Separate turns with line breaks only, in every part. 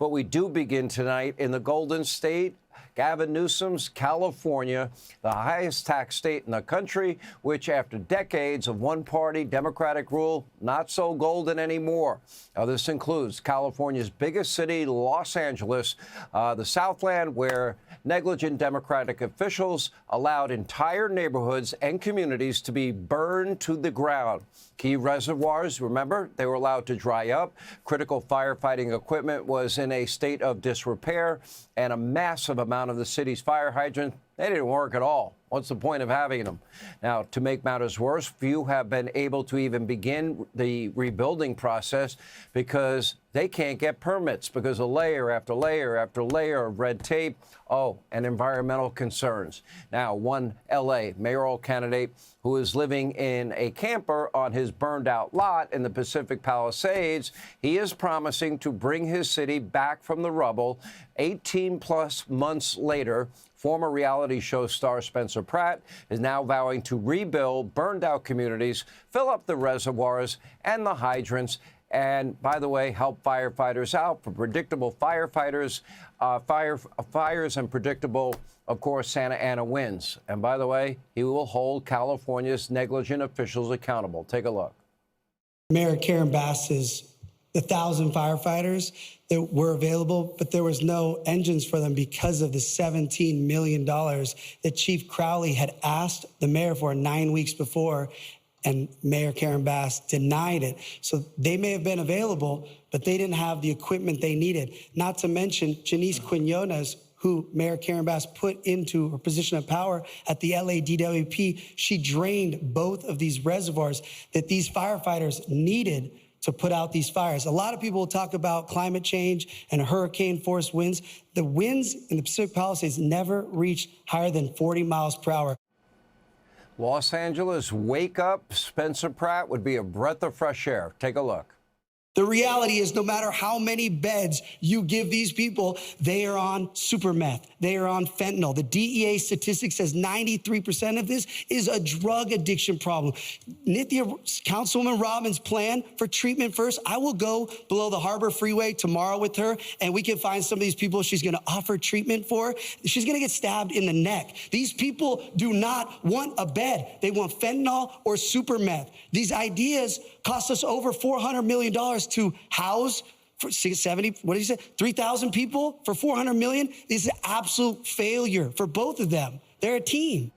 But we do begin tonight in the Golden State, Gavin Newsom's California, the highest tax state in the country, which after decades of one-party Democratic rule, not so golden anymore. Now, this includes California's biggest city, Los Angeles, the Southland, where negligent Democratic officials allowed entire neighborhoods and communities to be burned to the ground. Key reservoirs, remember, they were allowed to dry up. Critical firefighting equipment was in a state of disrepair, and a massive amount of the city's fire hydrants, they didn't work at all. What's the point of having them? Now, to make matters worse, few have been able to even begin the rebuilding process because they can't get permits because of layer after layer after layer of red tape. Oh, and environmental concerns. Now, one L.A. mayoral candidate who is living in a camper on his burned-out lot in the Pacific Palisades, he is promising to bring his city back from the rubble 18-plus months later. Former reality show star Spencer Pratt is now vowing to rebuild burned-out communities, fill up the reservoirs and the hydrants, and, by the way, help firefighters out for predictable fires and predictable, of course, Santa Ana winds. And, by the way, he will hold California's negligent officials accountable. Take a look.
Mayor Karen Bass's the 1,000 firefighters that were available, but there was no engines for them because of the $17 million that Chief Crowley had asked the mayor for 9 weeks before, and Mayor Karen Bass denied it. So they may have been available, but they didn't have the equipment they needed. Not to mention Janice Quinones, who Mayor Karen Bass put into her position of power at the LADWP. She drained both of these reservoirs that these firefighters needed to put out these fires. A lot of people will talk about climate change and hurricane-force winds. The winds in the Pacific Palisades never reached higher than 40 miles per hour.
Los Angeles, wake up. Spencer Pratt would be a breath of fresh air. Take a look.
The reality is no matter how many beds you give these people, they are on super meth. They are on fentanyl. The DEA statistic says 93% of this is a drug addiction problem. Nithya, Councilwoman Robbins' plan for treatment first, I will go below the Harbor Freeway tomorrow with her, and we can find some of these people she's going to offer treatment for. She's going to get stabbed in the neck. These people do not want a bed. They want fentanyl or super meth. These ideas cost us over $400 million to house for 70, what did you say, 3,000 people for $400 million? This is an absolute failure for both of them. They're a team.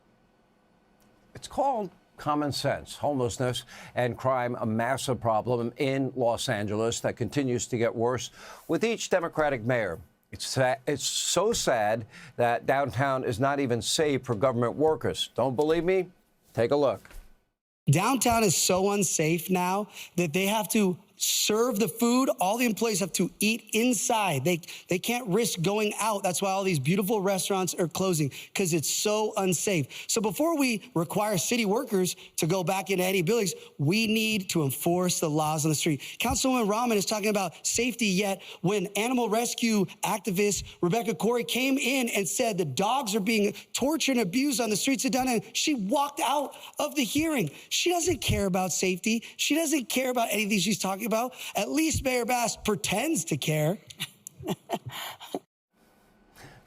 It's called common sense. Homelessness and crime, a massive problem in Los Angeles that continues to get worse with each Democratic mayor. It's so sad that downtown is not even safe for government workers. Don't believe me? Take a look.
Downtown is so unsafe now that they have to serve the food. All the employees have to eat inside. They can't risk going out. That's why all these beautiful restaurants are closing, because it's so unsafe. So before we require city workers to go back into any buildings, we need to enforce the laws on the street. Councilwoman Rahman is talking about safety, yet when animal rescue activist Rebecca Corey came in and said the dogs are being tortured and abused on the streets of downtown, she walked out of the hearing. She doesn't care about safety. She doesn't care about anything she's talking about. At least Mayor Bass pretends to care.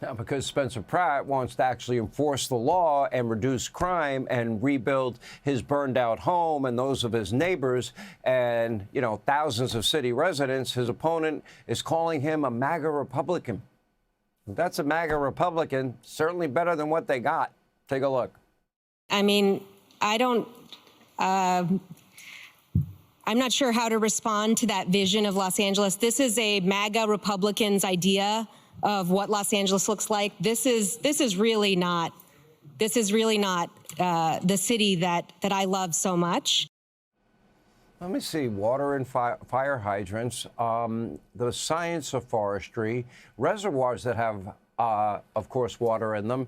Now, because Spencer Pratt wants to actually enforce the law and reduce crime and rebuild his burned-out home and those of his neighbors and, you know, thousands of city residents, his opponent is calling him a MAGA Republican. If that's a MAGA Republican, certainly better than what they got. Take a look.
I mean, I'm not sure how to respond to that vision of Los Angeles. This is a MAGA Republican's idea of what Los Angeles looks like. This is really not the city that I love so much.
Let me see. Water and fire hydrants, the science of forestry, reservoirs that have, of course, water in them,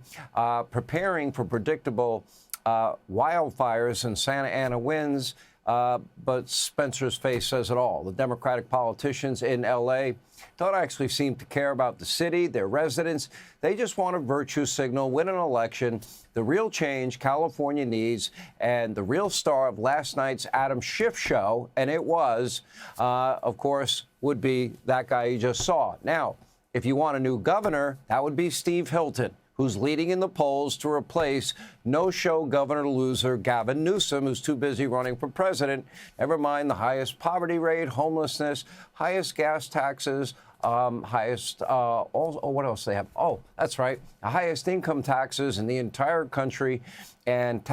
preparing for predictable wildfires and Santa Ana winds, But Spencer's face says it all. The Democratic politicians in L.A. don't actually seem to care about the city, their residents. They just want a virtue signal, win an election. The real change California needs, and the real star of last night's Adam Schiff show, and it was, of course, would be that guy you just saw. Now, if you want a new governor, that would be Steve Hilton, who's leading in the polls to replace no-show governor loser Gavin Newsom, who's too busy running for president. Never mind the highest poverty rate, homelessness, highest gas taxes, highest, what else they have? Oh, that's right, the highest income taxes in the entire country, and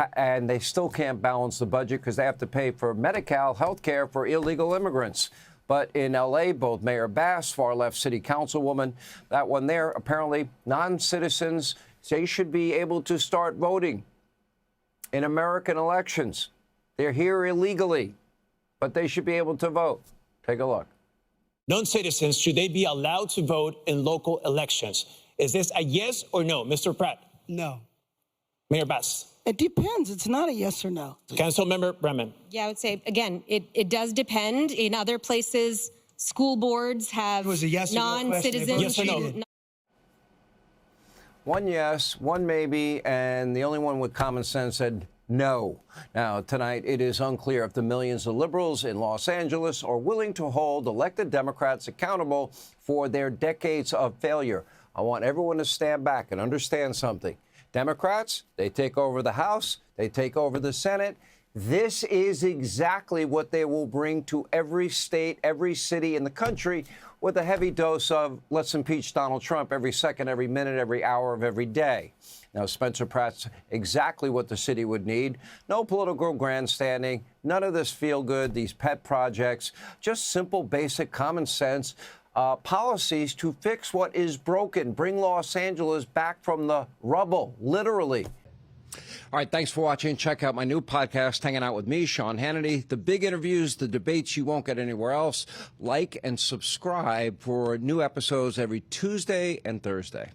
they still can't balance the budget because they have to pay for Medi-Cal health care for illegal immigrants. But in L.A., both Mayor Bass, far-left city councilwoman, that one there, apparently non-citizens, they should be able to start voting in American elections. They're here illegally, but they should be able to vote. Take a look.
Non-citizens, should they be allowed to vote in local elections? Is this a yes or no, Mr. Pratt?
No.
Mayor Bass.
It depends. It's not a yes or no.
Councilmember Bremen.
Yeah, I would say, again, it does depend. In other places, school boards have
It was a yes or no question.
non-citizens.
Yes or no?
One yes, one maybe, and the only one with common sense said no. Now, tonight, it is unclear if the millions of liberals in Los Angeles are willing to hold elected Democrats accountable for their decades of failure. I want everyone to stand back and understand something. Democrats, they take over the House, they take over the Senate. This is exactly what they will bring to every state, every city in the country, with a heavy dose of let's impeach Donald Trump every second, every minute, every hour of every day. Now, Spencer Pratt's exactly what the city would need. No political grandstanding, none of this feel good, these pet projects, just simple, basic common sense. Policies to fix what is broken, bring Los Angeles back from the rubble, literally. All right, thanks for watching. Check out my new podcast, Hanging Out with me, Sean Hannity. The big interviews, the debates you won't get anywhere else. Like and subscribe for new episodes every Tuesday and Thursday.